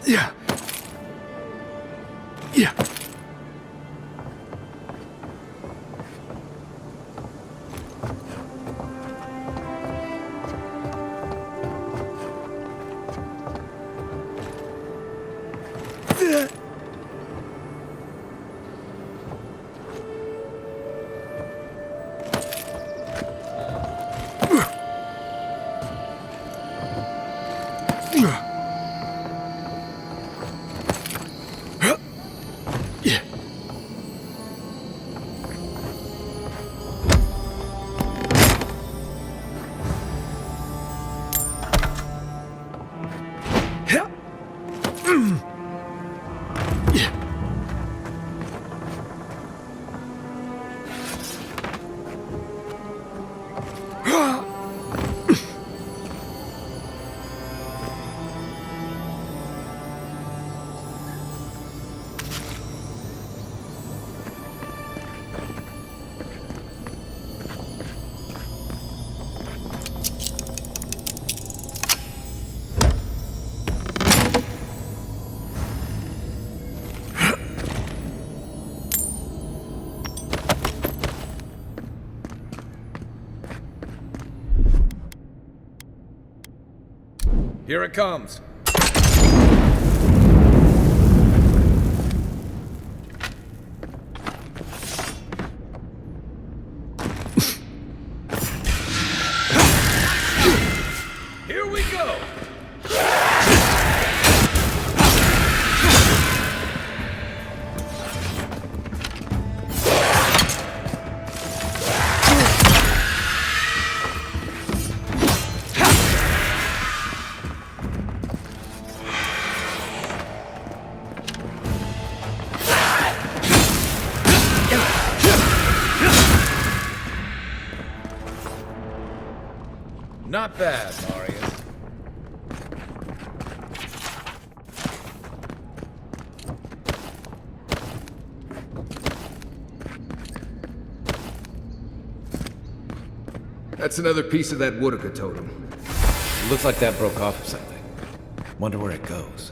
Yeah. Yeah. Here it comes. Here we go. Not bad, Marius. That's another piece of that Woodaka totem. Looks like that broke off of something. Wonder where it goes.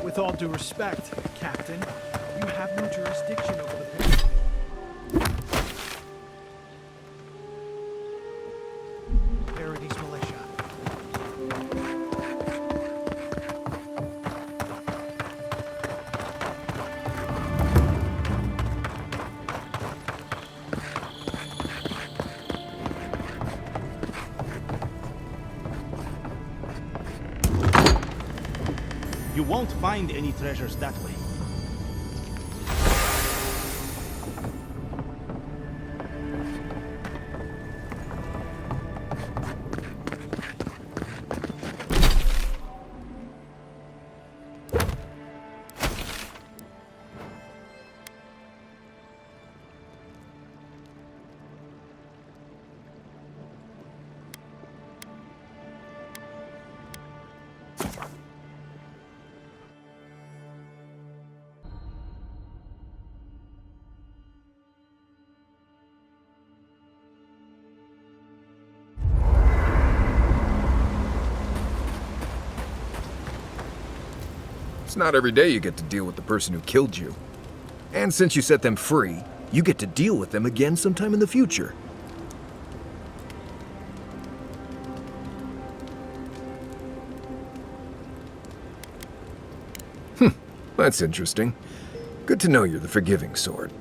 With all due respect, Captain, you have no jurisdiction over the picture. Parody's militia. You won't find any treasures that way. It's not every day you get to deal with the person who killed you. And since you set them free, you get to deal with them again sometime in the future. That's interesting. Good to know you're the forgiving sort.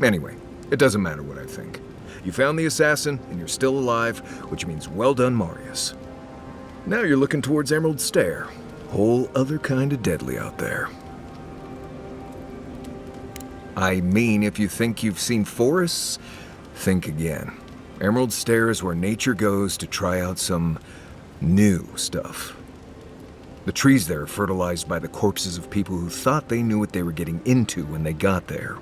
Anyway, It doesn't matter what I think. You found the assassin, and you're still alive, which means well done, Marius. Now you're looking towards Emerald Stair. Whole other kind of deadly out there. I mean, if you think you've seen forests, think again. Emerald Stair is where nature goes to try out some new stuff. The trees there are fertilized by the corpses of people who thought they knew what they were getting into when they got there.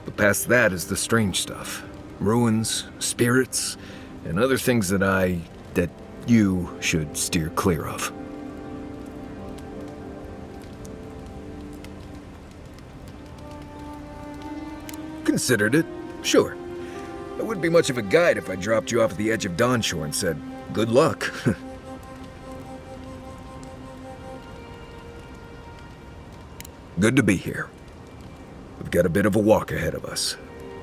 But past that is the strange stuff. Ruins, spirits, and other things that you should steer clear of. Considered it, sure. I wouldn't be much of a guide if I dropped you off at the edge of Dawnshore and said, good luck. Good to be here. We've got a bit of a walk ahead of us.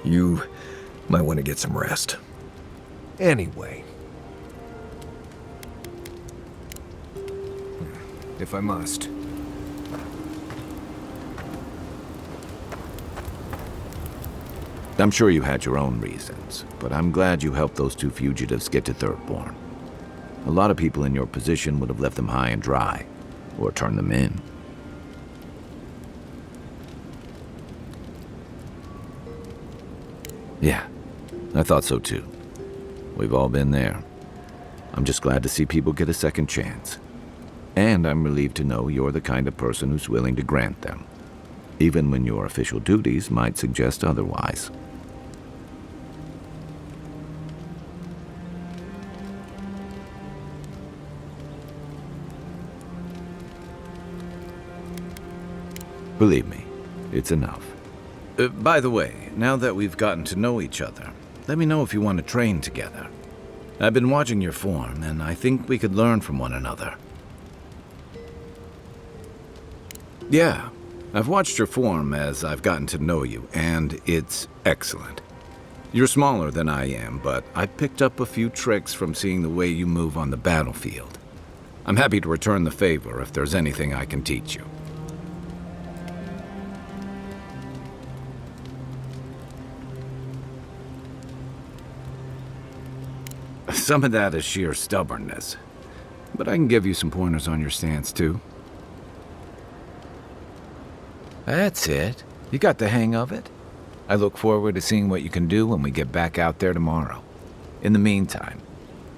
You might want to get some rest. Anyway. If I must. I'm sure you had your own reasons, but I'm glad you helped those two fugitives get to Thirdborn. A lot of people in your position would have left them high and dry, or turned them in. Yeah, I thought so too. We've all been there. I'm just glad to see people get a second chance. And I'm relieved to know you're the kind of person who's willing to grant them, even when your official duties might suggest otherwise. Believe me, it's enough. By the way, now that we've gotten to know each other, let me know if you want to train together. I've been watching your form, and I think we could learn from one another. Yeah, I've watched your form as I've gotten to know you, and it's excellent. You're smaller than I am, but I picked up a few tricks from seeing the way you move on the battlefield. I'm happy to return the favor if there's anything I can teach you. Some of that is sheer stubbornness, but I can give you some pointers on your stance, too. That's it. You got the hang of it. I look forward to seeing what you can do when we get back out there tomorrow. In the meantime,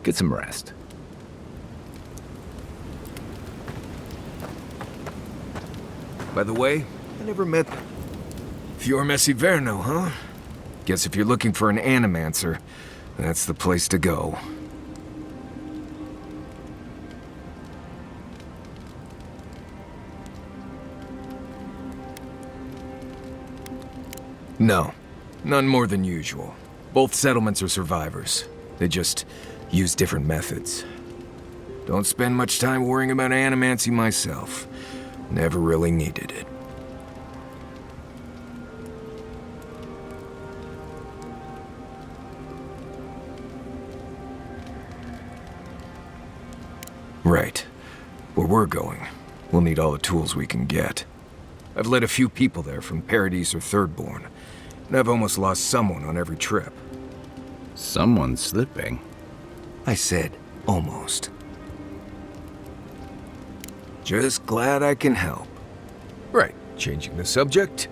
get some rest. By the way, I never met Fior Messiverno, huh? Guess if you're looking for an animancer, that's the place to go. No, none more than usual. Both settlements are survivors. They just use different methods. Don't spend much time worrying about animancy myself. Never really needed it. Right. Where we're going, we'll need all the tools we can get. I've led a few people there from Paradise or Thirdborn, and I've almost lost someone on every trip. Someone's slipping. I said almost. Just glad I can help. Right, changing the subject.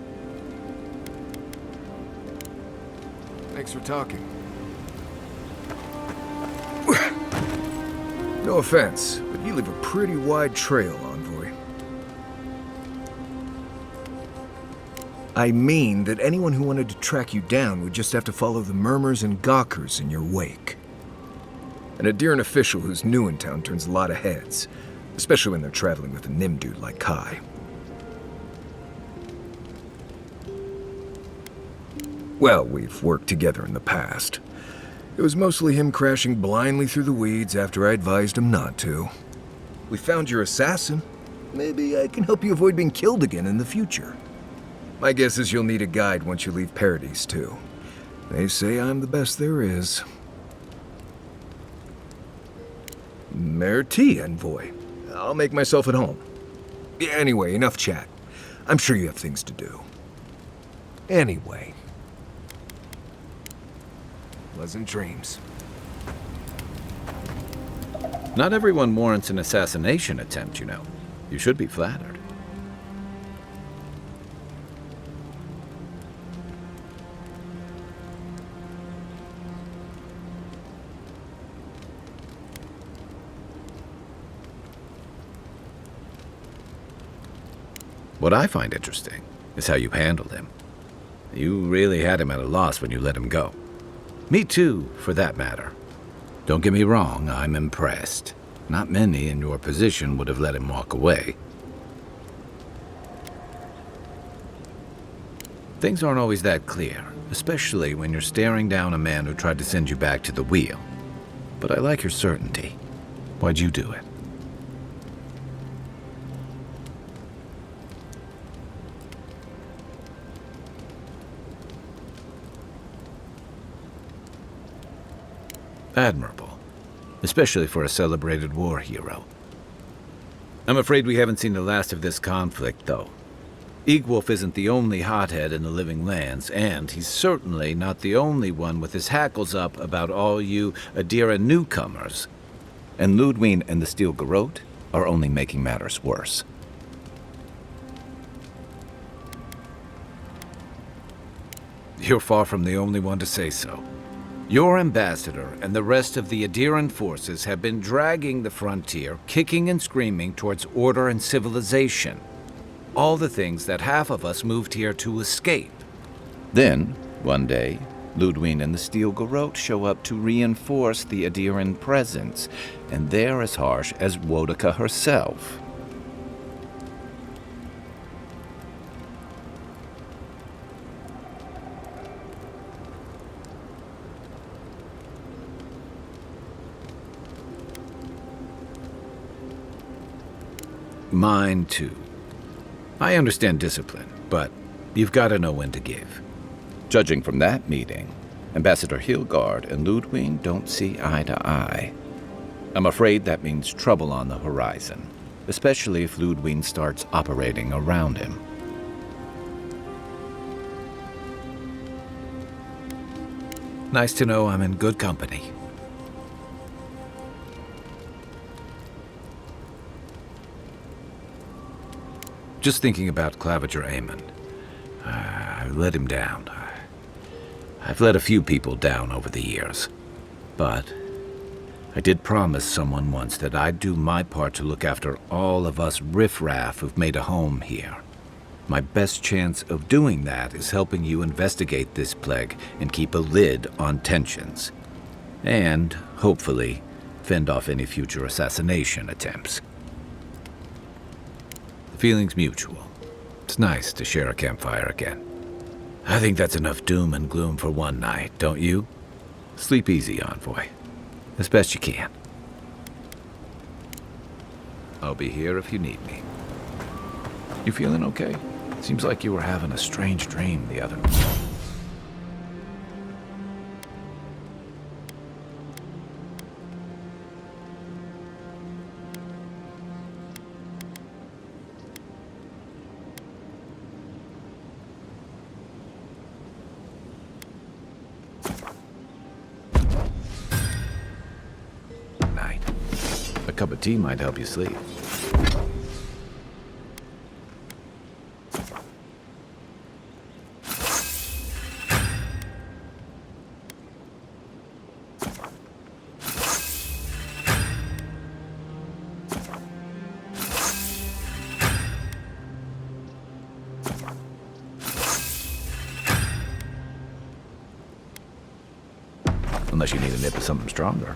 Thanks for talking. No offense, but you leave a pretty wide trail, Envoy. I mean that anyone who wanted to track you down would just have to follow the murmurs and gawkers in your wake. And a Deeren official who's new in town turns a lot of heads, especially when they're traveling with a Nim dude like Kai. Well, we've worked together in the past. It was mostly him crashing blindly through the weeds after I advised him not to. We found your assassin. Maybe I can help you avoid being killed again in the future. My guess is you'll need a guide once you leave Paradise, too. They say I'm the best there is. Merci, Envoy. I'll make myself at home. Anyway, enough chat. I'm sure you have things to do. Anyway. Pleasant dreams. Not everyone warrants an assassination attempt, you know. You should be flattered. What I find interesting is how you handled him. You really had him at a loss when you let him go. Me too, for that matter. Don't get me wrong, I'm impressed. Not many in your position would have let him walk away. Things aren't always that clear, especially when you're staring down a man who tried to send you back to the wheel. But I like your certainty. Why'd you do it? Admirable, especially for a celebrated war hero. I'm afraid we haven't seen the last of this conflict, though. Eagwolf isn't the only hothead in the Living Lands, and he's certainly not the only one with his hackles up about all you Adira newcomers. And Ludwig and the Steel Garrote are only making matters worse. You're far from the only one to say so. Your ambassador and the rest of the Adiran forces have been dragging the frontier, kicking and screaming towards order and civilization. All the things that half of us moved here to escape. Then, one day, Ludwig and the Steel Garrote show up to reinforce the Adiran presence, and they're as harsh as Wodaka herself. Mine, too. I understand discipline, but you've got to know when to give. Judging from that meeting, Ambassador Hilgard and Ludwig don't see eye to eye. I'm afraid that means trouble on the horizon, especially if Ludwig starts operating around him. Nice to know I'm in good company. Just thinking about Claviger Amon. I let him down. I've let a few people down over the years. But I did promise someone once that I'd do my part to look after all of us riffraff who've made a home here. My best chance of doing that is helping you investigate this plague and keep a lid on tensions. And, hopefully, fend off any future assassination attempts. The feeling's mutual. It's nice to share a campfire again. I think that's enough doom and gloom for one night, don't you? Sleep easy, Envoy. As best you can. I'll be here if you need me. You feeling okay? Seems like you were having a strange dream the other night. A cup of tea might help you sleep. Unless you need a nip of something stronger.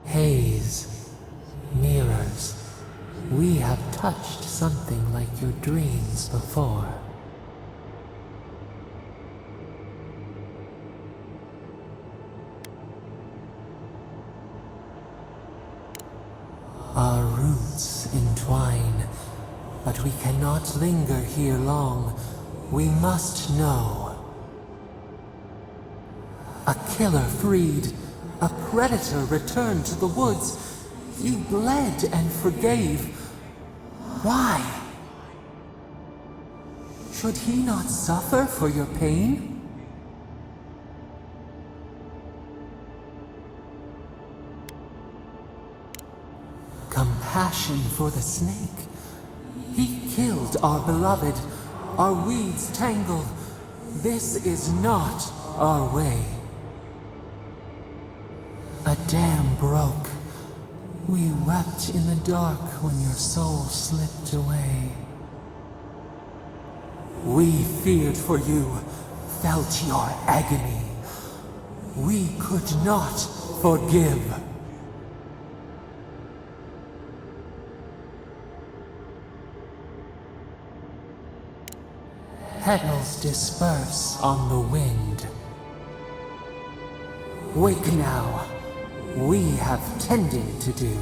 Haze, mirrors, we have touched something like your dreams before. Our roots entwine, but we cannot linger here long. We must know. A killer freed, a predator returned to the woods. You bled and forgave. Why? Should he not suffer for your pain? Compassion for the snake. He killed our beloved. Our weeds tangle. This is not our way. A dam broke. We wept in the dark when your soul slipped away. We feared for you, felt your agony. We could not forgive. Petals disperse on the wind. Wake now. We have tending to do.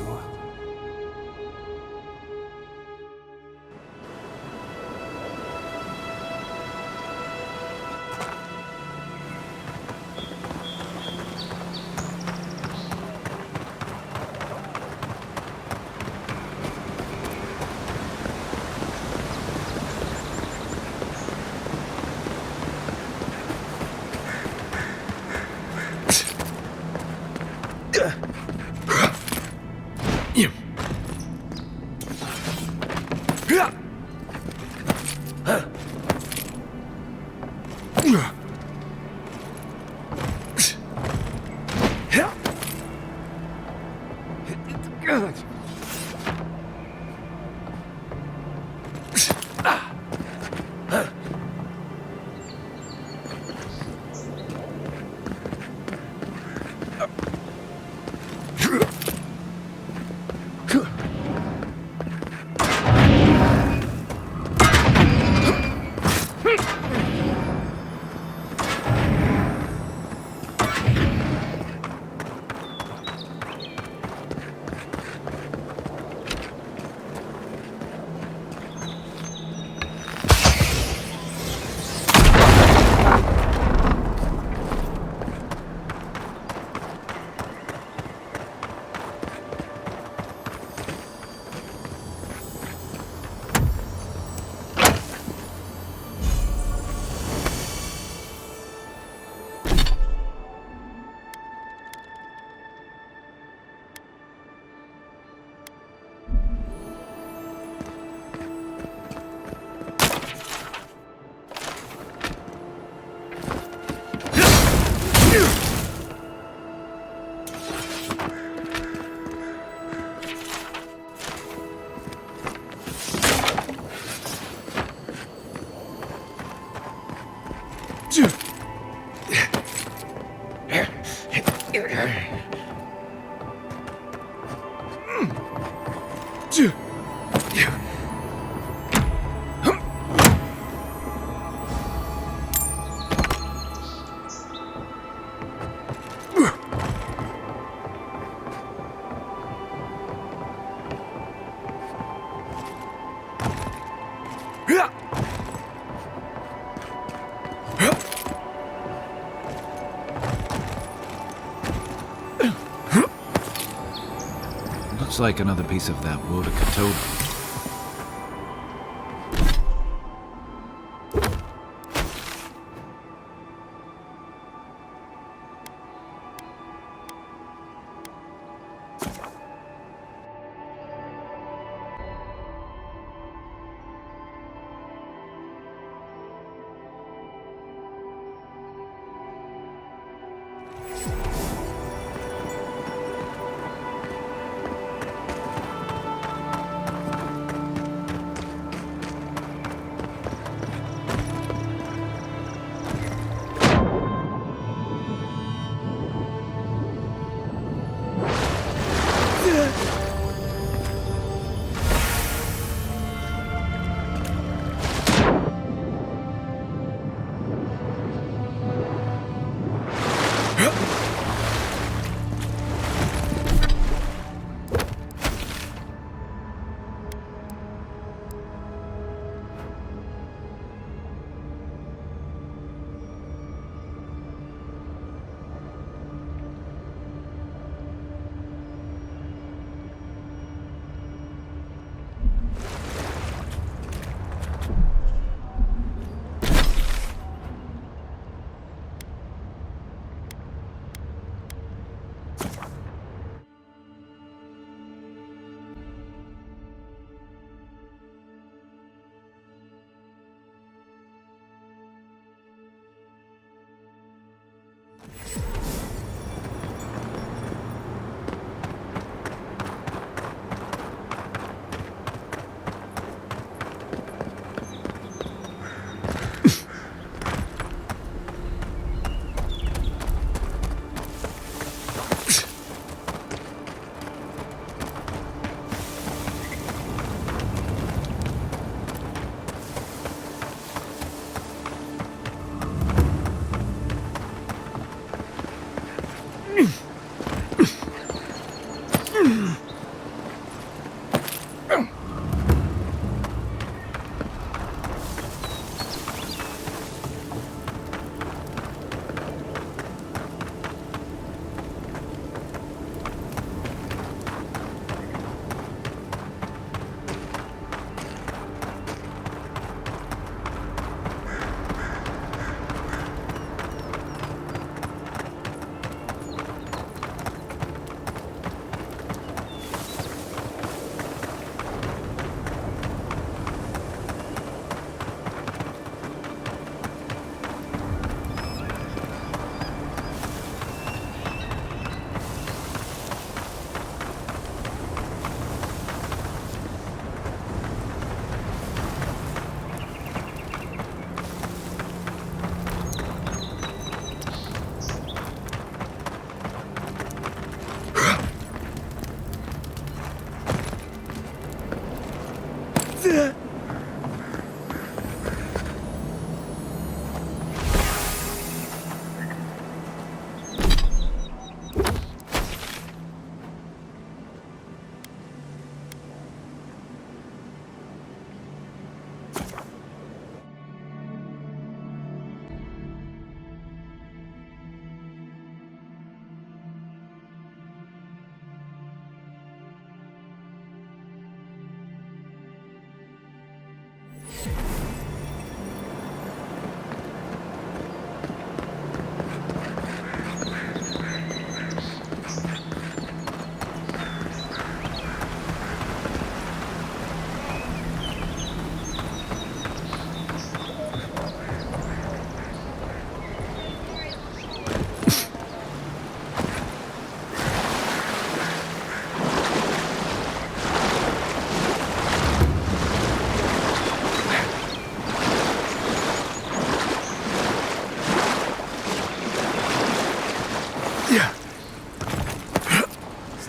Looks like another piece of that Wodaka totem.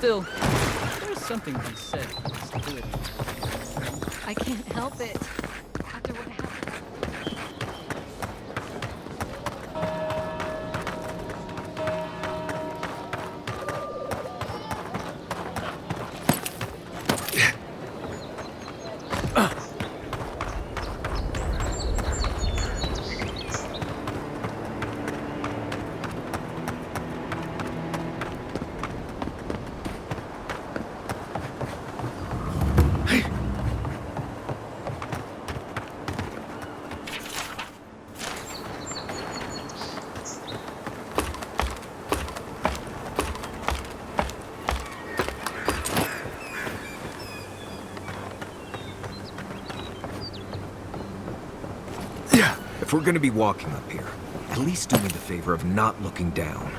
Still, there's something to be said for stability. I can't help it. After what happened. If we're gonna be walking up here, at least do me the favor of not looking down.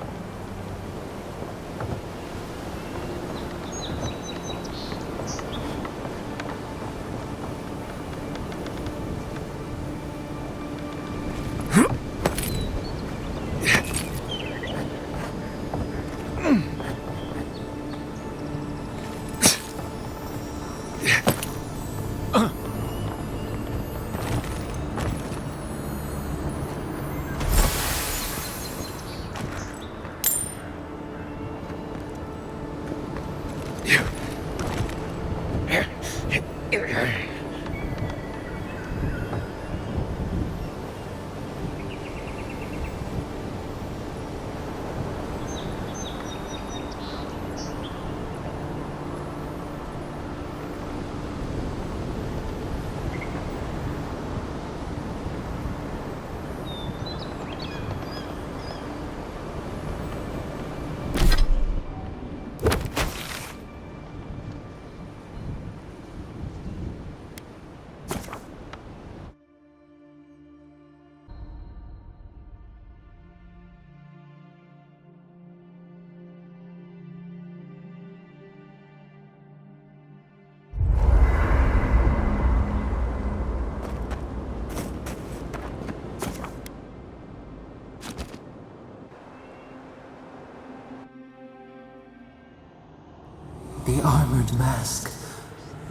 The armored mask.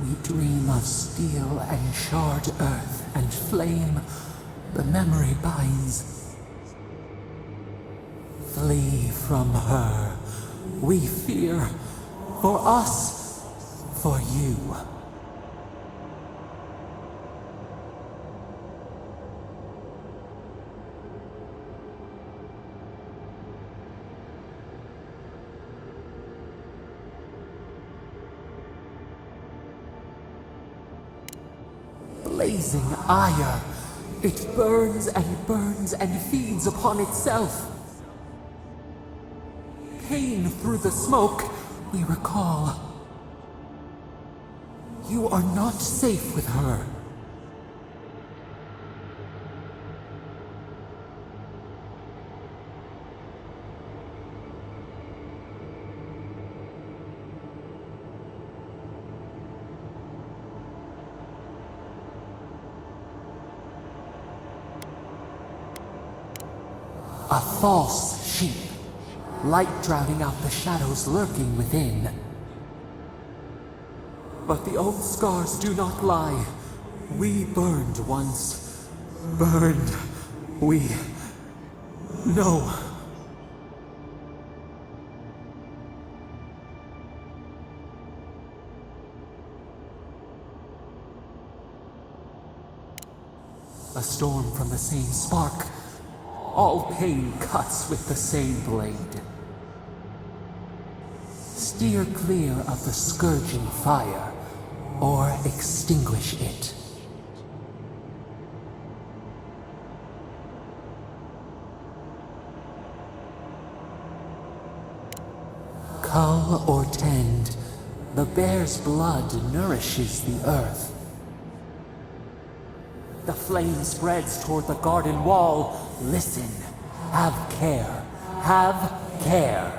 We dream of steel and charred earth and flame. The memory binds. Flee from her. We fear. For us. For you. Blazing ire. It burns and feeds upon itself. Pain through the smoke, we recall. You are not safe with her. A false sheep. Light drowning out the shadows lurking within. But the old scars do not lie. We burned once. Burned. We know. A storm from the same spark. All pain cuts with the same blade. Steer clear of the scourging fire, or extinguish it. Cull or tend, the bear's blood nourishes the earth. The flame spreads toward the garden wall. Listen. Have care. Have care.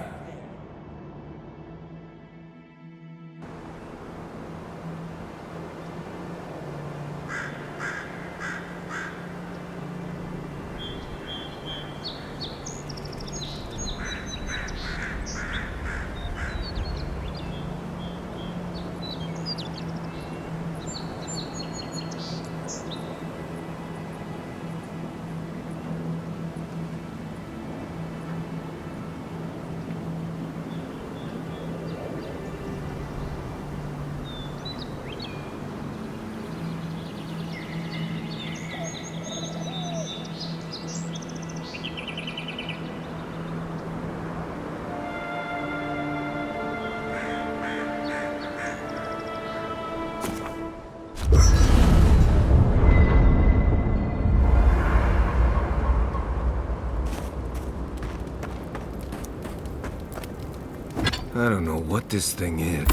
don't know what this thing is.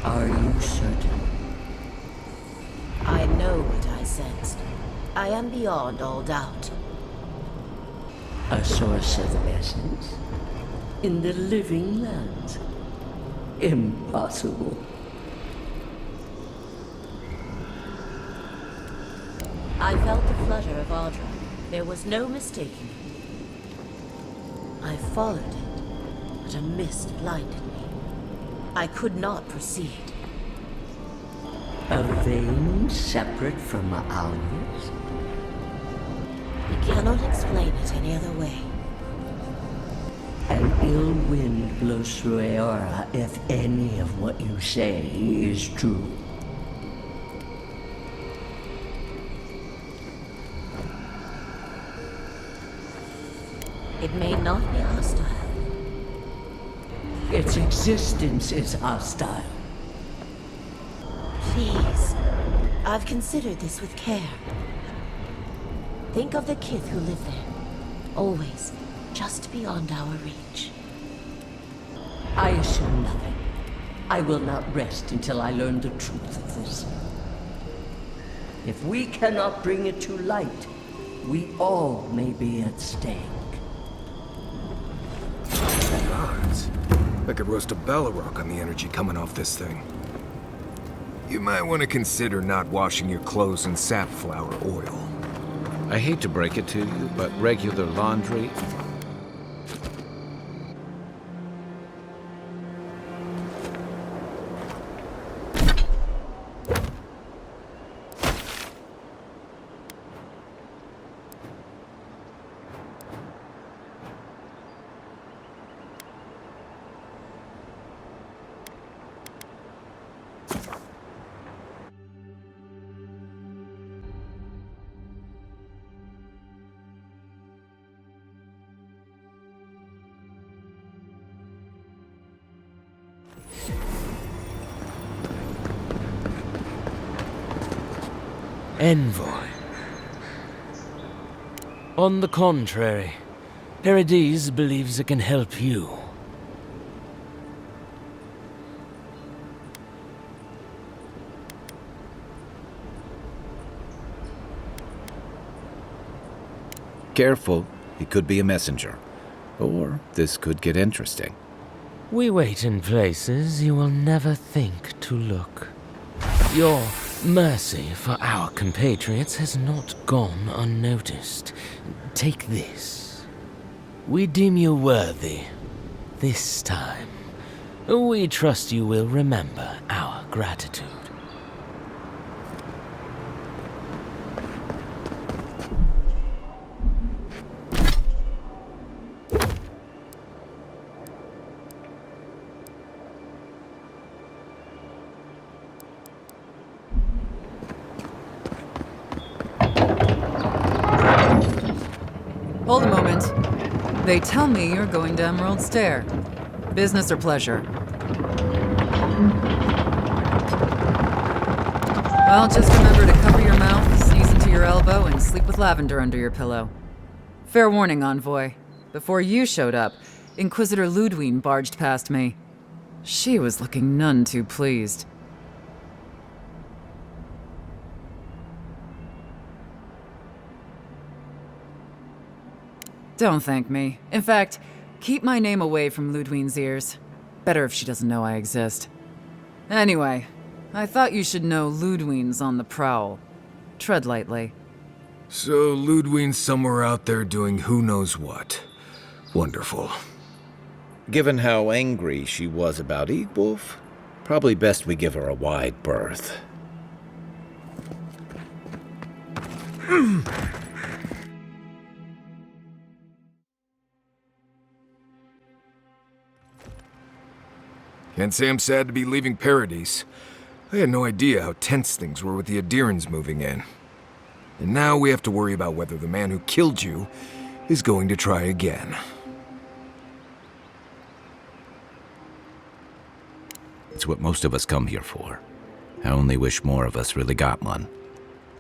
Are you certain? I know what I sensed. I am beyond all doubt. A source of essence? In the living lands? Impossible. I felt the flutter of Audra. There was no mistaking it. I followed it, but a mist blinded me. I could not proceed. A vein separate from ours? I cannot explain it any other way. An ill wind blows through Eora if any of what you say is true. It may not be hostile. Its existence is hostile. Please. I've considered this with care. Think of the kith who live there. Always just beyond our reach. I assume nothing. I will not rest until I learn the truth of this. If we cannot bring it to light, we all may be at stake. Gods. I could roast a Balrog on the energy coming off this thing. You might want to consider not washing your clothes in safflower oil. I hate to break it to you, but regular laundry... Envoy. On the contrary, Paradise believes it can help you. Careful, he could be a messenger. Or this could get interesting. We wait in places you will never think to look. Your mercy for our compatriots has not gone unnoticed. Take this. We deem you worthy. This time. We trust you will remember our gratitude. Hold a moment. They tell me you're going to Emerald Stair. Business or pleasure? Well, just remember to cover your mouth, sneeze into your elbow, and sleep with lavender under your pillow. Fair warning, Envoy. Before you showed up, Inquisitor Ludwine barged past me. She was looking none too pleased. Don't thank me. In fact, keep my name away from Ludwine's ears. Better if she doesn't know I exist. Anyway, I thought you should know Ludwine's on the prowl. Tread lightly. So Ludwine's somewhere out there doing who knows what. Wonderful. Given how angry she was about Eagwolf, probably best we give her a wide berth. Can't say I'm sad to be leaving Paradise. I had no idea how tense things were with the Adirans moving in. And now we have to worry about whether the man who killed you is going to try again. It's what most of us come here for. I only wish more of us really got one.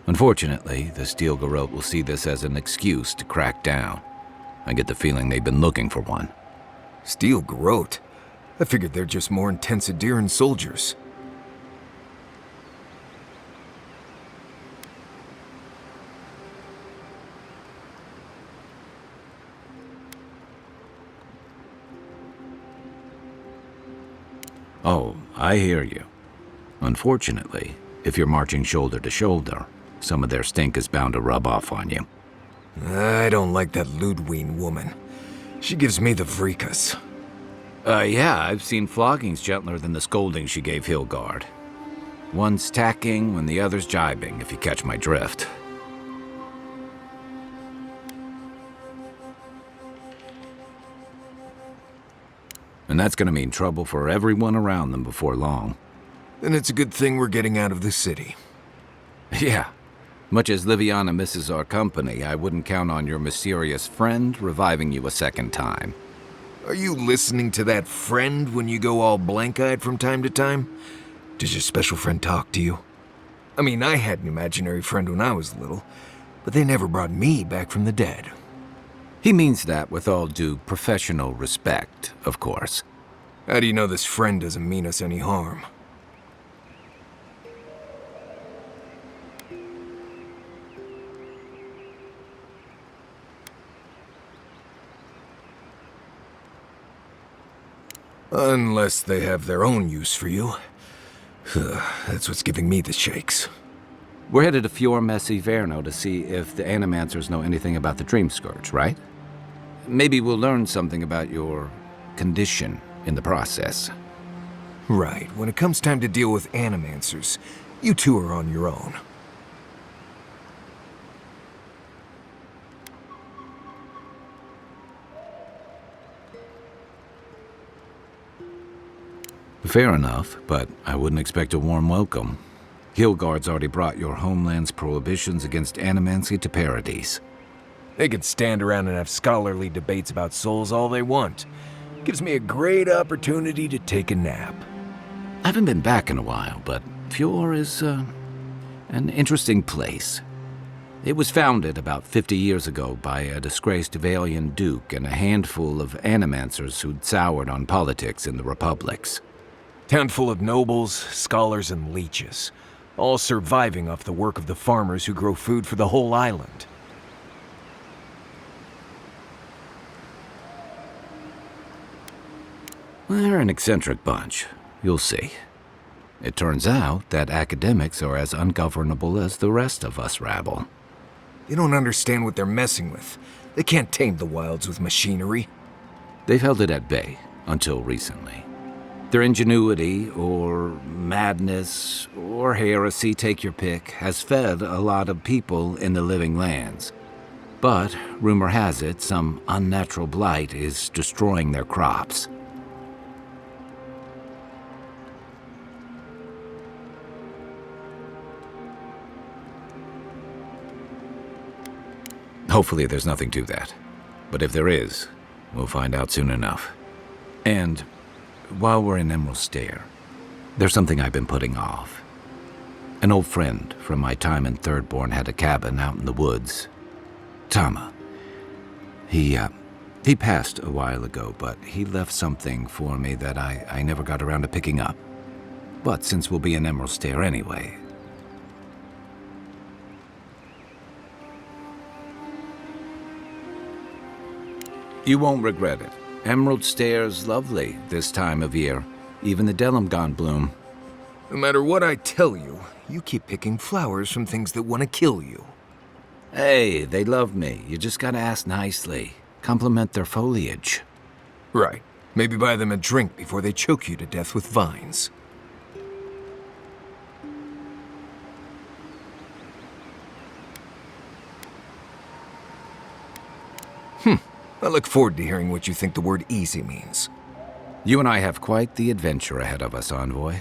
Unfortunately, the Steel Garrote will see this as an excuse to crack down. I get the feeling they've been looking for one. Steel Garrote? I figured they're just more intense Adiran soldiers. Oh, I hear you. Unfortunately, if you're marching shoulder to shoulder, some of their stink is bound to rub off on you. I don't like that Ludwig woman. She gives me the freakus. Yeah, I've seen floggings gentler than the scolding she gave Hilgard. One's tacking when the other's jibing, if you catch my drift. And that's gonna mean trouble for everyone around them before long. Then it's a good thing we're getting out of the city. Yeah. Much as Liviana misses our company, I wouldn't count on your mysterious friend reviving you a second time. Are you listening to that friend when you go all blank-eyed from time to time? Does your special friend talk to you? I mean, I had an imaginary friend when I was little, but they never brought me back from the dead. He means that with all due professional respect, of course. How do you know this friend doesn't mean us any harm? Unless they have their own use for you. That's what's giving me the shakes. We're headed to Fior Messi Verno to see if the Animancers know anything about the Dream Scourge, right? Maybe we'll learn something about your condition in the process. Right. When it comes time to deal with Animancers, you two are on your own. Fair enough, but I wouldn't expect a warm welcome. Hilgard's already brought your homeland's prohibitions against animancy to Paradise. They can stand around and have scholarly debates about souls all they want. Gives me a great opportunity to take a nap. I haven't been back in a while, but Fior is, an interesting place. It was founded about 50 years ago by a disgraced Valian duke and a handful of animancers who'd soured on politics in the republics. Town full of nobles, scholars, and leeches, all surviving off the work of the farmers who grow food for the whole island. They're an eccentric bunch. You'll see. It turns out that academics are as ungovernable as the rest of us rabble. They don't understand what they're messing with. They can't tame the wilds with machinery. They've held it at bay, until recently. Their ingenuity, or madness, or heresy, take your pick, has fed a lot of people in the living lands. But, rumor has it, some unnatural blight is destroying their crops. Hopefully there's nothing to that. But if there is, we'll find out soon enough. And while we're in Emerald Stair, there's something I've been putting off. An old friend from my time in Thirdborn had a cabin out in the woods. Tama. He passed a while ago, but he left something for me that I never got around to picking up. But since we'll be in Emerald Stair anyway... You won't regret it. Emerald Stair's lovely this time of year. Even the Delimgon bloom. No matter what I tell you, you keep picking flowers from things that want to kill you. Hey, they love me. You just gotta ask nicely. Compliment their foliage. Right. Maybe buy them a drink before they choke you to death with vines. I look forward to hearing what you think the word easy means. You and I have quite the adventure ahead of us, Envoy.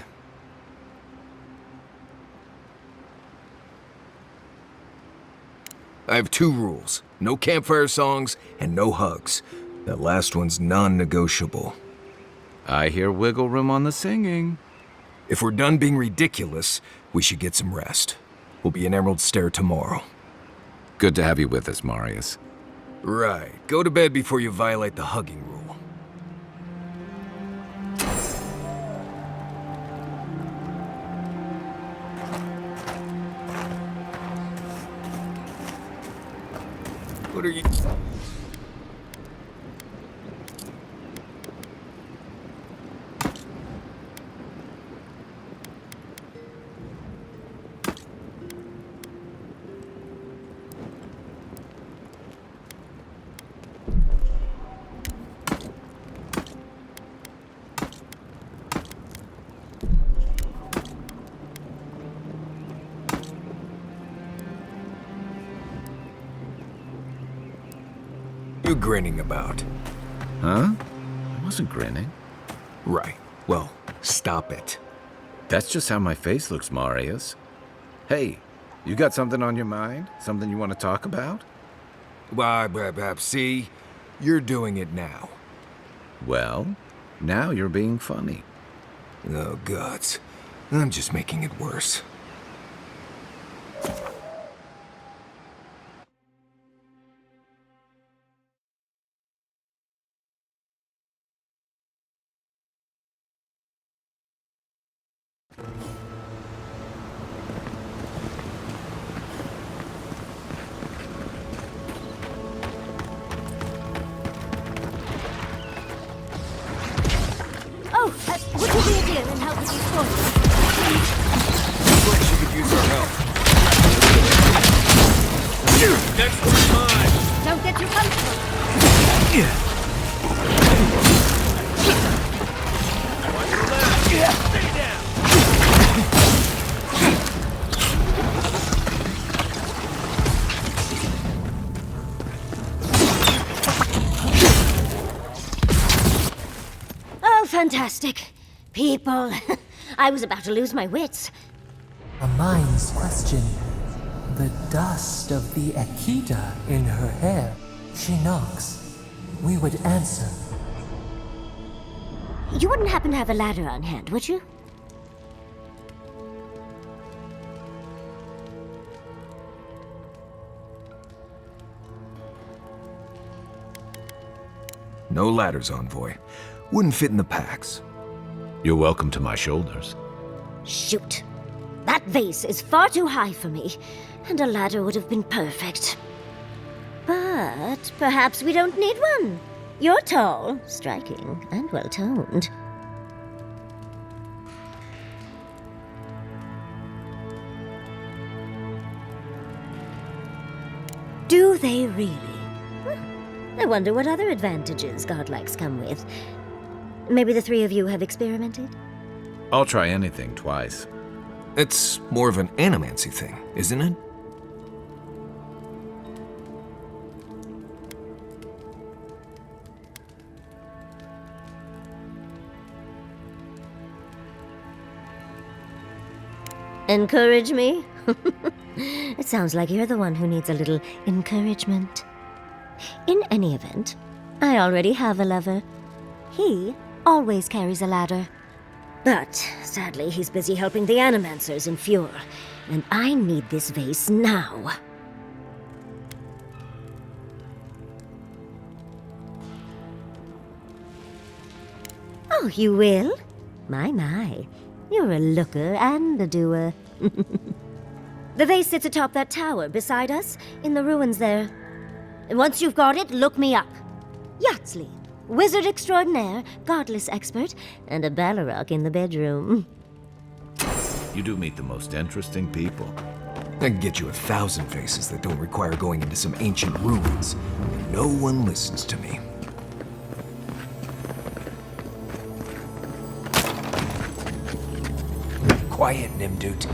I have 2 rules. No campfire songs and no hugs. That last one's non-negotiable. I hear wiggle room on the singing. If we're done being ridiculous, we should get some rest. We'll be in Emerald Stair tomorrow. Good to have you with us, Marius. Right. Go to bed before you violate the hugging rule. What are you... you grinning about? Huh? I wasn't grinning. Right. Well, stop it. That's just how my face looks, Marius. Hey, you got something on your mind? Something you want to talk about? See? You're doing it now. Well, now you're being funny. Oh, gods. I'm just making it worse. Would you be a dear and help with these forms? Looks like she could use our help. Next one's mine! Don't get too comfortable. Watch your left! Stay down! Oh, fantastic. People. I was about to lose my wits. A mind's question. The dust of the Akita in her hair. She knocks. We would answer. You wouldn't happen to have a ladder on hand, would you? No ladders, Envoy. Wouldn't fit in the packs. You're welcome to my shoulders. Shoot. That vase is far too high for me, and a ladder would have been perfect. But perhaps we don't need one. You're tall, striking, and well-toned. Do they really? I wonder what other advantages godlikes come with. Maybe the 3 of you have experimented? I'll try anything twice. It's more of an animancy thing, isn't it? Encourage me? It sounds like you're the one who needs a little encouragement. In any event, I already have a lover. He always carries a ladder. But sadly, he's busy helping the Animancers in Fjord, and I need this vase now. Oh, you will? My. You're a looker and a doer. The vase sits atop that tower beside us, in the ruins there. And once you've got it, look me up. Yatsley, wizard extraordinaire, godless expert, and a Balrog in the bedroom. You do meet the most interesting people. I can get you 1,000 faces that don't require going into some ancient ruins. And no one listens to me. Quiet, Nimdut.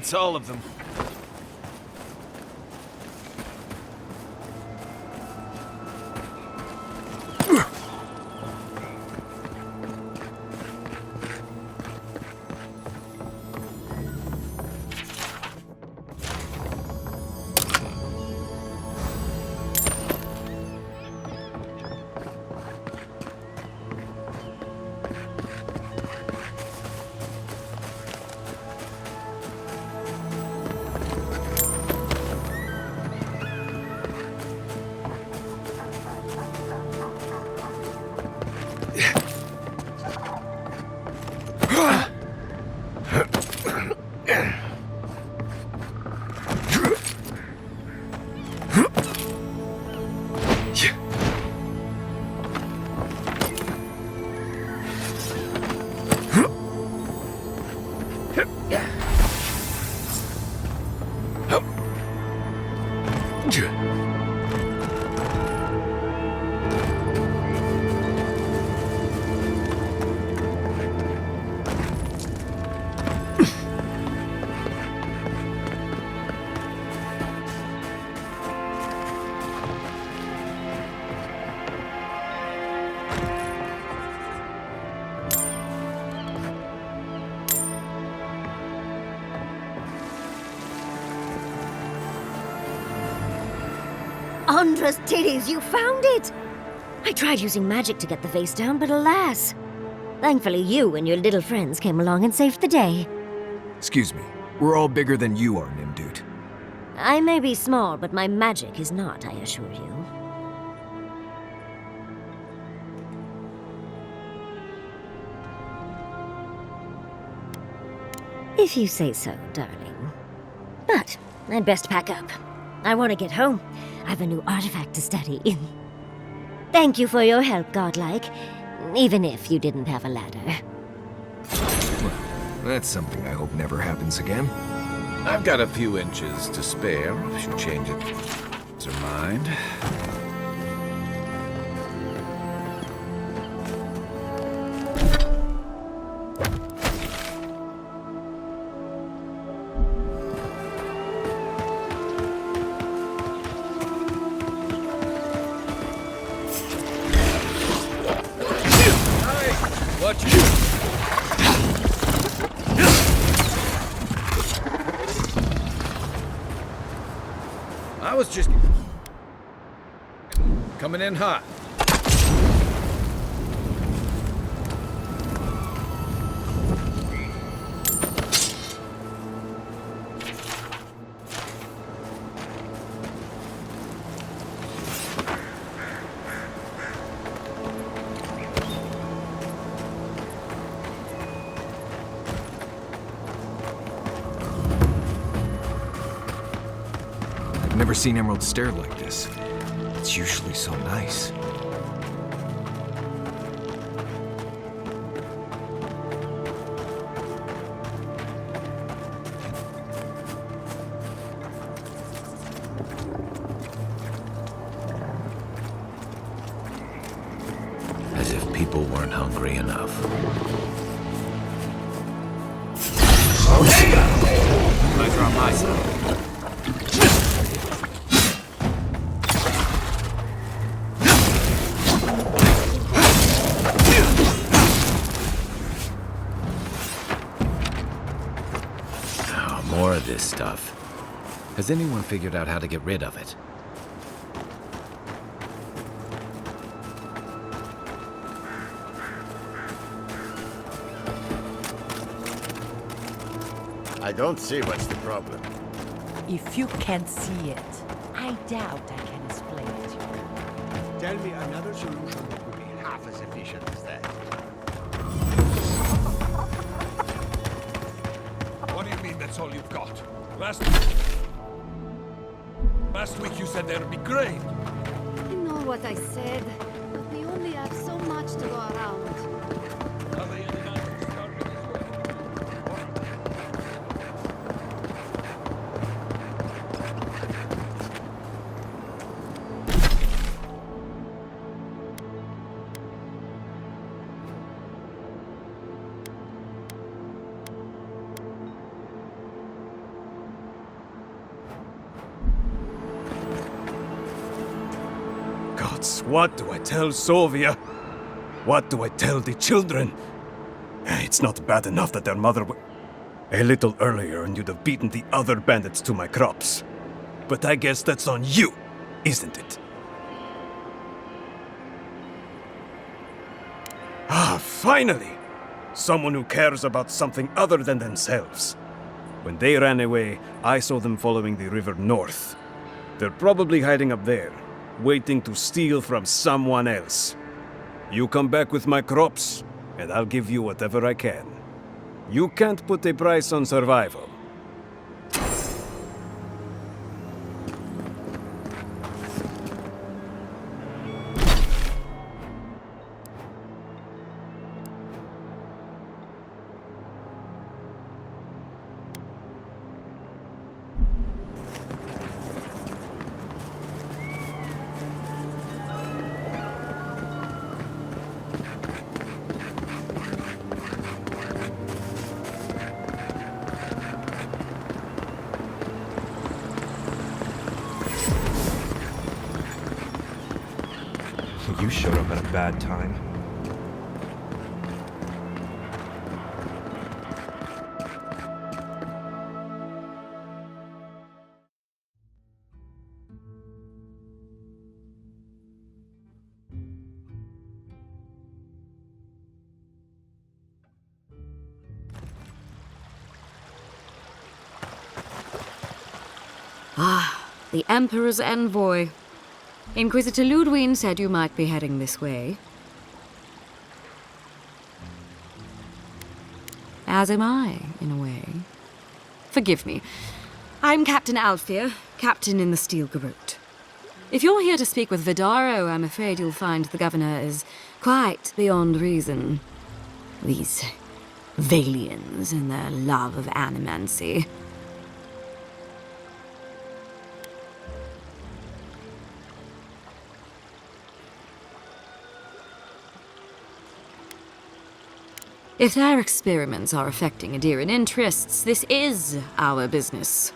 It's all of them. Andra's titties, you found it! I tried using magic to get the vase down, but alas. Thankfully, you and your little friends came along and saved the day. Excuse me. We're all bigger than you are, Nimdude. I may be small, but my magic is not, I assure you. If you say so, darling. But I'd best pack up. I want to get home. I've a new artifact to study. Thank you for your help, Godlike. Even if you didn't have a ladder. Well, that's something I hope never happens again. I've got a few inches to spare if she changes her mind. Watch you! I was just coming in hot. I've never seen Emerald Stair like this. It's usually so nice. As if people weren't hungry enough. Guys are on my side. More of this stuff. Has anyone figured out how to get rid of it? I don't see what's the problem. If you can't see it, I doubt I can explain it to you. Tell me another solution that would be half as efficient as that. What do you mean that's all you've got? Last week you said there'd be grain. I know what I said, but we only have so much to go around. Are they ending up starving as well? gods, what do I tell Sylvia? What do I tell the children? It's not bad enough that their mother a little earlier and you'd have beaten the other bandits to my crops. But I guess that's on you, isn't it? Ah, finally! Someone who cares about something other than themselves. When they ran away, I saw them following the river north. They're probably hiding up there, waiting to steal from someone else. You come back with my crops, and I'll give you whatever I can. You can't put a price on survival. You showed up at a bad time. Ah, the Emperor's envoy. Inquisitor Ludwig said you might be heading this way. As am I, in a way. Forgive me. I'm Captain Alfir, captain in the Steel Garrote. If you're here to speak with Vidaro, I'm afraid you'll find the governor is quite beyond reason. These Valians and their love of animancy. If their experiments are affecting Adiran interests, this is our business.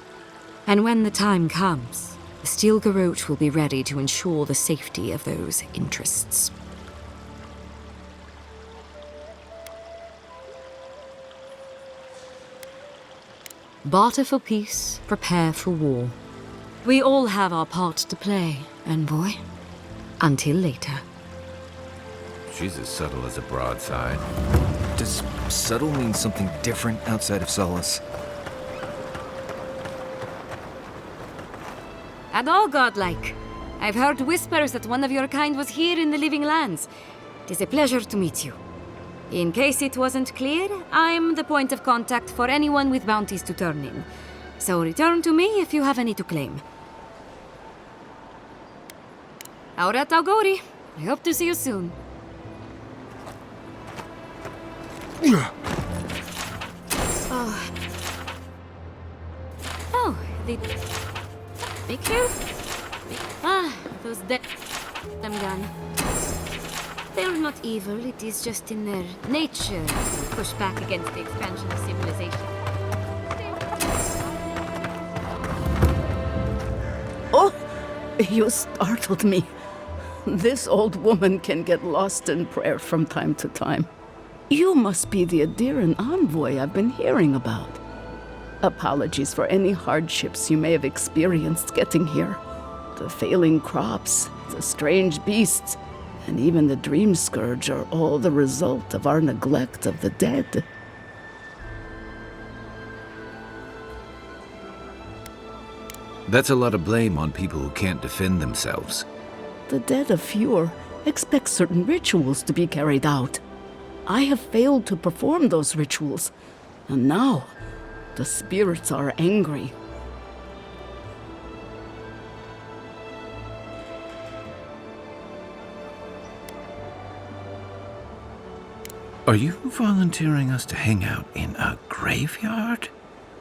And when the time comes, the Steel Garrote will be ready to ensure the safety of those interests. Barter for peace, prepare for war. We all have our part to play, envoy. Until later. She's as subtle as a broadside. Does subtle mean something different outside of Solace? And all godlike. I've heard whispers that one of your kind was here in the Living Lands. It is a pleasure to meet you. In case it wasn't clear, I'm the point of contact for anyone with bounties to turn in. So return to me if you have any to claim. Aurat Auguri. I hope to see you soon. Oh, the picture? Ah, those dead them gone. They're not evil, it is just in their nature to push back against the expansion of civilization. Oh, you startled me. This old woman can get lost in prayer from time to time. You must be the Adiran envoy I've been hearing about. Apologies for any hardships you may have experienced getting here. The failing crops, the strange beasts, and even the dream scourge are all the result of our neglect of the dead. That's a lot of blame on people who can't defend themselves. The dead of Fjord expect certain rituals to be carried out. I have failed to perform those rituals, and now the spirits are angry. Are you volunteering us to hang out in a graveyard?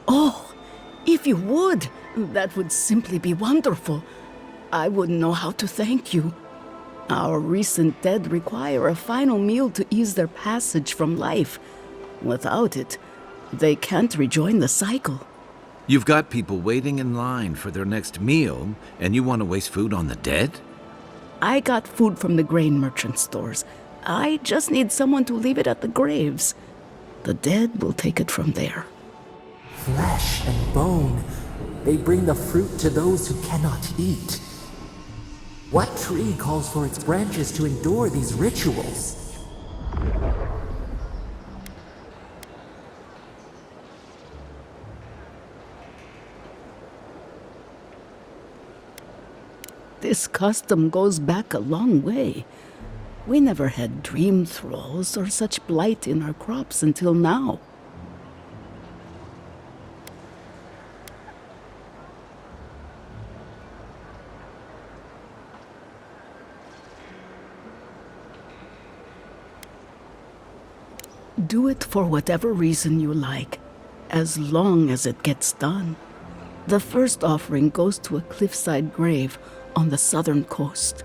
Oh, if you would, that would simply be wonderful. I wouldn't know how to thank you. Our recent dead require a final meal to ease their passage from life. Without it, they can't rejoin the cycle. You've got people waiting in line for their next meal, and you want to waste food on the dead? I got food from the grain merchant stores. I just need someone to leave it at the graves. The dead will take it from there. Flesh and bone. They bring the fruit to those who cannot eat. What tree calls for its branches to endure these rituals? This custom goes back a long way. We never had dream thralls or such blight in our crops until now. Do it for whatever reason you like, as long as it gets done. The first offering goes to a cliffside grave on the southern coast.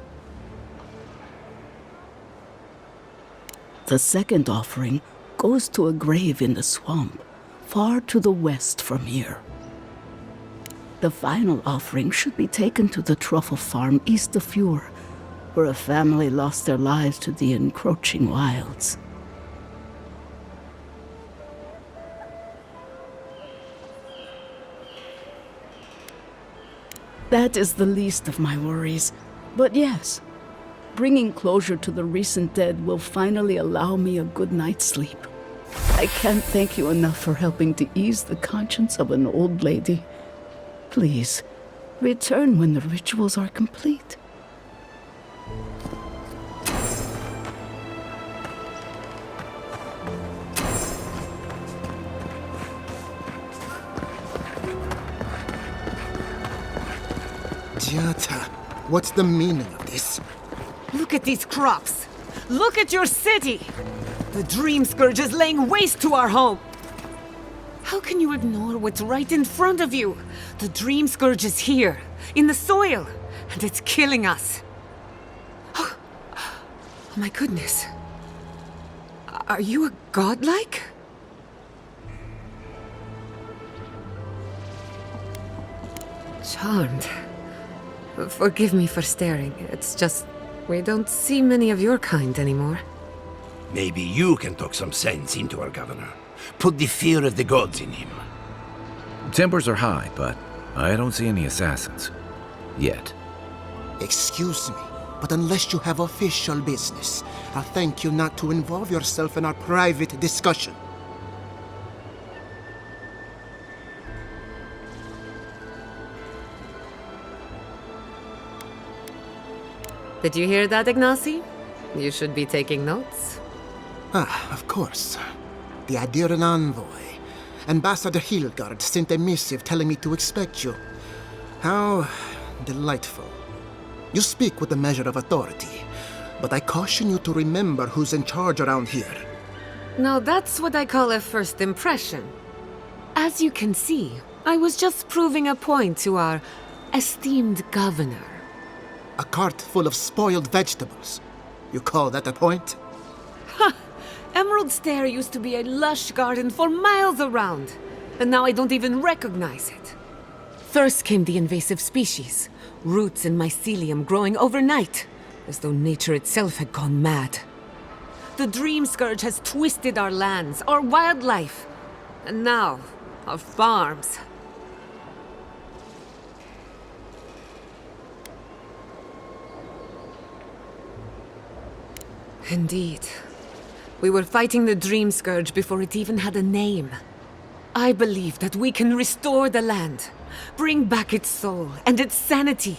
The second offering goes to a grave in the swamp, far to the west from here. The final offering should be taken to the truffle farm east of Fure, where a family lost their lives to the encroaching wilds. That is the least of my worries. But yes, bringing closure to the recent dead will finally allow me a good night's sleep. I can't thank you enough for helping to ease the conscience of an old lady. Please, return when the rituals are complete. Jata, what's the meaning of this? Look at these crops. Look at your city. The Dream Scourge is laying waste to our home. How can you ignore what's right in front of you? The Dream Scourge is here, in the soil, and it's killing us. Oh my goodness. Are you a godlike? Charmed. Forgive me for staring. It's just, we don't see many of your kind anymore. Maybe you can talk some sense into our governor. Put the fear of the gods in him. Tempers are high, but I don't see any assassins. Yet. Excuse me, but unless you have official business, I'll thank you not to involve yourself in our private discussion. Did you hear that, Ignacy? You should be taking notes. Ah, of course. The Adiran envoy. Ambassador Hilgard sent a missive telling me to expect you. How delightful. You speak with a measure of authority, but I caution you to remember who's in charge around here. Now that's what I call a first impression. As you can see, I was just proving a point to our esteemed governor. A cart full of spoiled vegetables. You call that a point? Ha! Emerald Stair used to be a lush garden for miles around, and now I don't even recognize it. First came the invasive species, roots and mycelium growing overnight, as though nature itself had gone mad. The Dream Scourge has twisted our lands, our wildlife, and now our farms. Indeed. We were fighting the Dream Scourge before it even had a name. I believe that we can restore the land, bring back its soul and its sanity,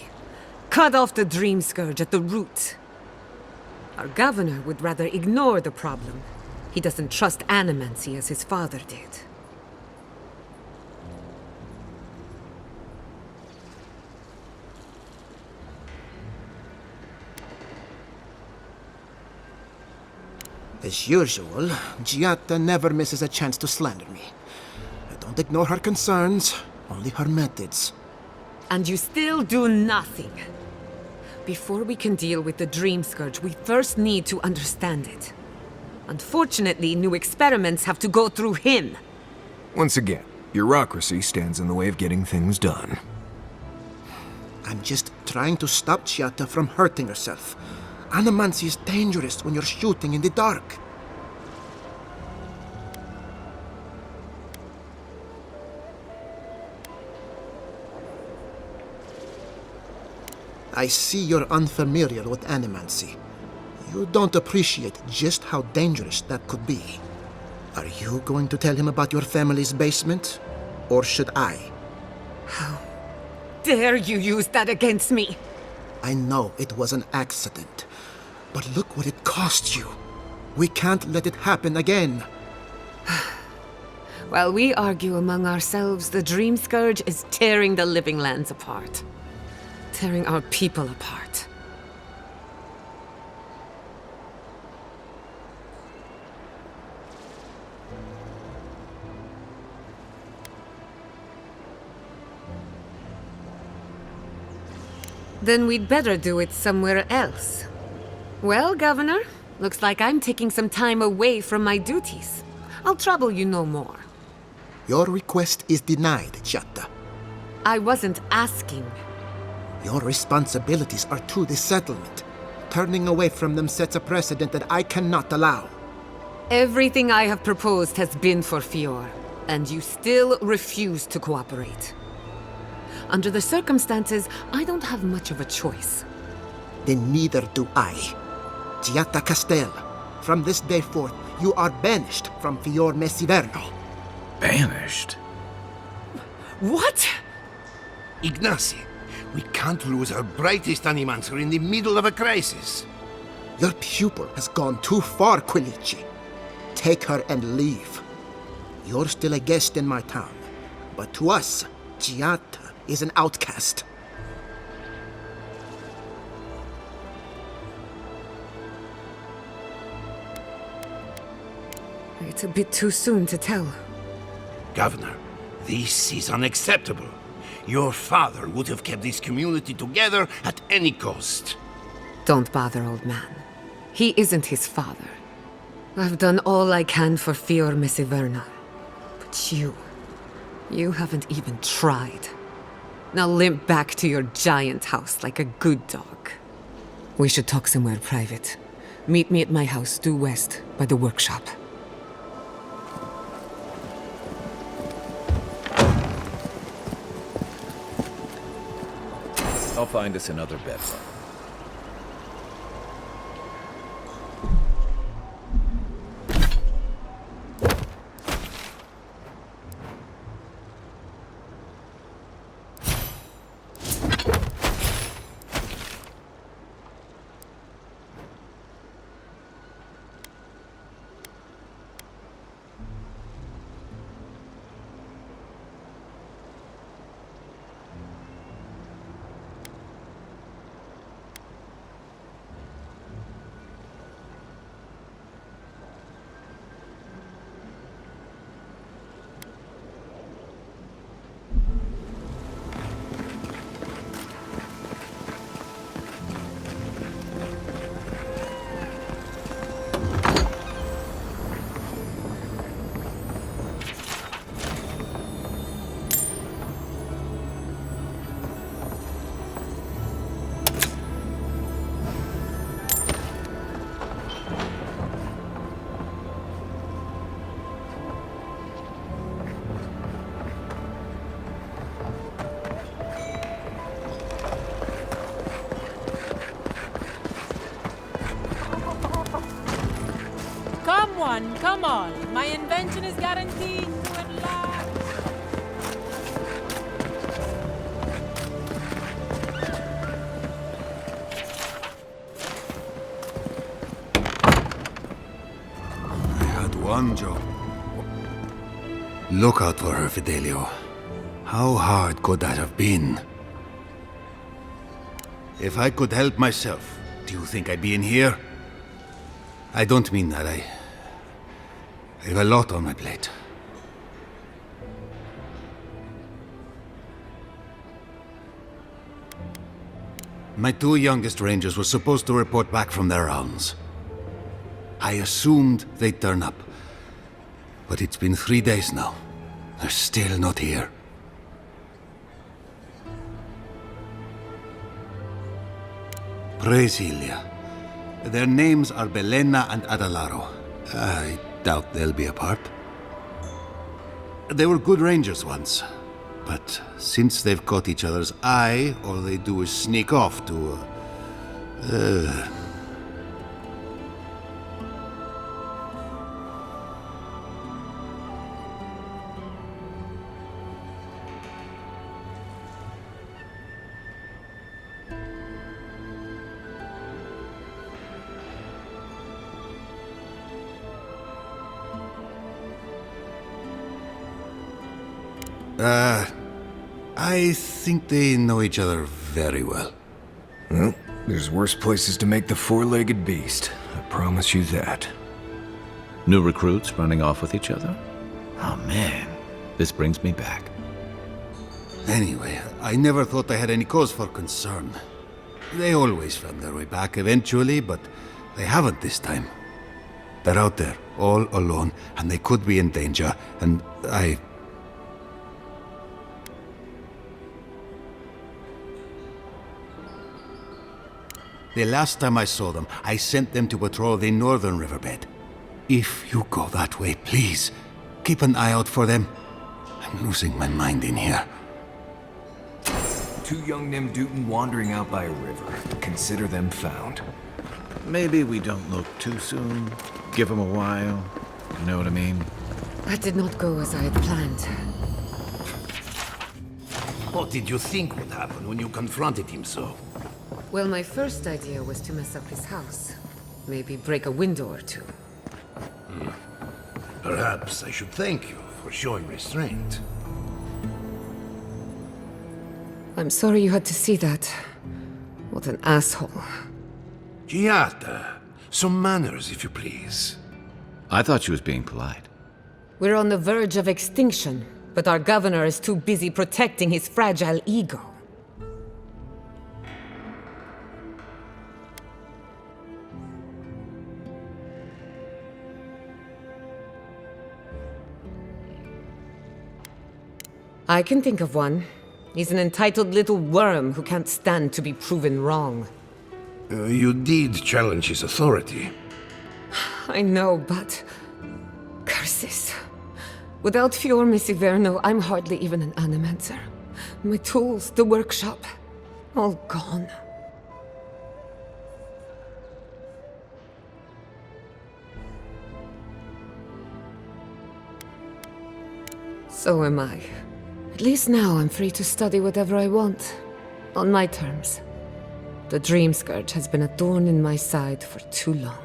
cut off the Dream Scourge at the root. Our governor would rather ignore the problem. He doesn't trust animancy as his father did. As usual, Giatta never misses a chance to slander me. I don't ignore her concerns, only her methods. And you still do nothing. Before we can deal with the Dream Scourge, we first need to understand it. Unfortunately, new experiments have to go through him. Once again, bureaucracy stands in the way of getting things done. I'm just trying to stop Chiata from hurting herself. Animancy is dangerous when you're shooting in the dark. I see you're unfamiliar with animancy. You don't appreciate just how dangerous that could be. Are you going to tell him about your family's basement? Or should I? How dare you use that against me? I know it was an accident, but look what it cost you. We can't let it happen again. While we argue among ourselves, the Dream Scourge is tearing the living lands apart. Tearing our people apart. Then we'd better do it somewhere else. Well, Governor, looks like I'm taking some time away from my duties. I'll trouble you no more. Your request is denied, Chiata. I wasn't asking. Your responsibilities are to the settlement. Turning away from them sets a precedent that I cannot allow. Everything I have proposed has been for Fior, and you still refuse to cooperate. Under the circumstances, I don't have much of a choice. Then neither do I. Chiata Castel, from this day forth, you are banished from Fior Messiverno. Banished? What? Ignacy, we can't lose our brightest animancer in the middle of a crisis. Your pupil has gone too far, Quilici. Take her and leave. You're still a guest in my town, but to us, Chiata is an outcast. It's a bit too soon to tell. Governor, this is unacceptable. Your father would have kept this community together at any cost. Don't bother, old man. He isn't his father. I've done all I can for Fior Messiverno. But you haven't even tried. Now limp back to your giant house like a good dog. We should talk somewhere private. Meet me at my house due west by the workshop. I'll find us another bedroom. Come on. My invention is guaranteed to enlarge. I had one job. Look out for her, Fidelio. How hard could that have been? If I could help myself, do you think I'd be in here? I don't mean that. I have a lot on my plate. My two youngest rangers were supposed to report back from their rounds. I assumed they'd turn up. But it's been 3 days now. They're still not here. Brasilia. Their names are Belena and Adalaro. I doubt they'll be apart. They were good rangers once, but since they've caught each other's eye, all they do is sneak off to... I think they know each other very well. Well, there's worse places to make the four-legged beast. I promise you that. New recruits running off with each other? Oh man, this brings me back. Anyway, I never thought I had any cause for concern. They always found their way back eventually, but they haven't this time. They're out there, all alone, and they could be in danger, and The last time I saw them, I sent them to patrol the northern riverbed. If you go that way, please, keep an eye out for them. I'm losing my mind in here. Two young Nimdutin wandering out by a river. Consider them found. Maybe we don't look too soon. Give them a while. You know what I mean? That did not go as I had planned. What did you think would happen when you confronted him so? Well, my first idea was to mess up his house. Maybe break a window or two. Perhaps I should thank you for showing restraint. I'm sorry you had to see that. What an asshole. Giata, some manners, if you please. I thought she was being polite. We're on the verge of extinction, but our governor is too busy protecting his fragile ego. I can think of one. He's an entitled little worm who can't stand to be proven wrong. You did challenge his authority. I know, but... curses. Without Fior Misiverno, I'm hardly even an animancer. My tools, the workshop, all gone. So am I. At least now I'm free to study whatever I want. On my terms. The Dream Scourge has been a thorn in my side for too long.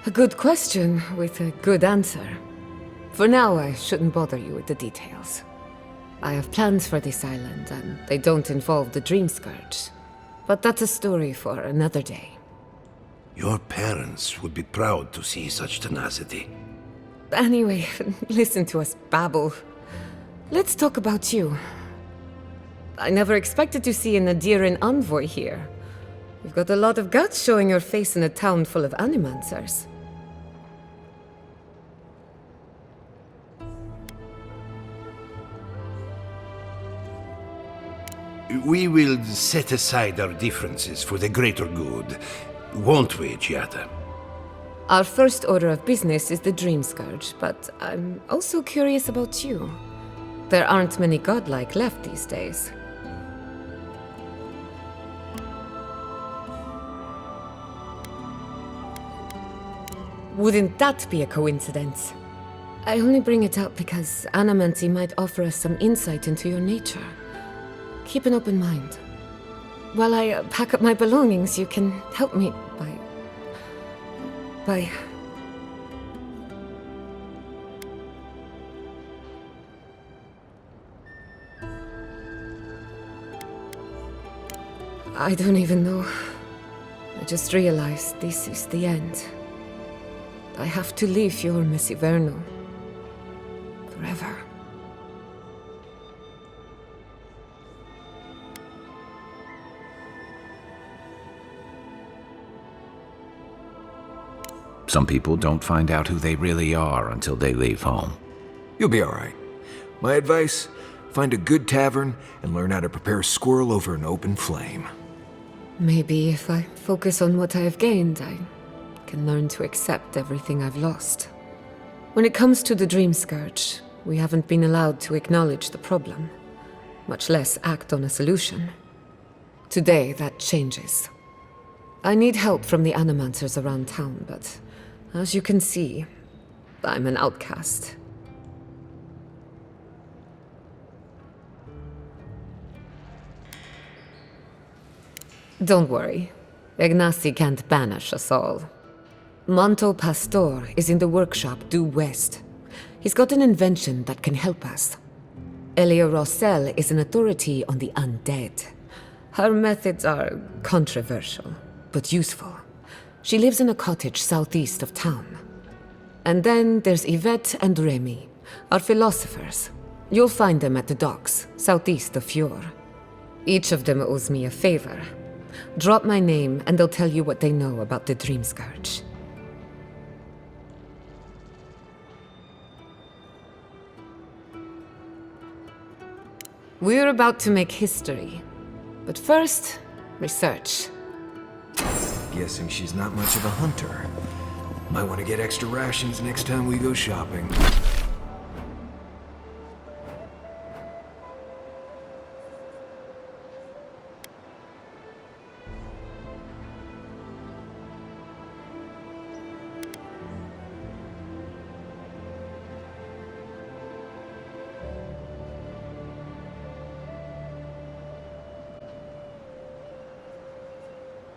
A good question with a good answer. For now, I shouldn't bother you with the details. I have plans for this island, and they don't involve the Dream Scourge. But that's a story for another day. Your parents would be proud to see such tenacity. Anyway, listen to us babble. Let's talk about you. I never expected to see an Adiran envoy here. You've got a lot of guts showing your face in a town full of animancers. We will set aside our differences for the greater good, won't we, Giata? Our first order of business is the Dream Scourge, but I'm also curious about you. There aren't many godlike left these days. Wouldn't that be a coincidence? I only bring it up because Animancy might offer us some insight into your nature. Keep an open mind. While I pack up my belongings, you can help me by... I don't even know. I just realized this is the end. I have to leave Fior Mesiverno. Forever. Some people don't find out who they really are until they leave home. You'll be all right. My advice, find a good tavern and learn how to prepare squirrel over an open flame. Maybe if I focus on what I have gained, I can learn to accept everything I've lost. When it comes to the Dream Scourge, we haven't been allowed to acknowledge the problem, much less act on a solution. Today, that changes. I need help from the animancers around town, but as you can see, I'm an outcast. Don't worry. Ignacy can't banish us all. Manto Pastor is in the workshop due west. He's got an invention that can help us. Elia Rossell is an authority on the undead. Her methods are controversial, but useful. She lives in a cottage southeast of town. And then there's Yvette and Remy, our philosophers. You'll find them at the docks, southeast of Fjord. Each of them owes me a favor. Drop my name and they'll tell you what they know about the Dream Scourge. We're about to make history. But first, research. Guessing she's not much of a hunter. Might want to get extra rations next time we go shopping.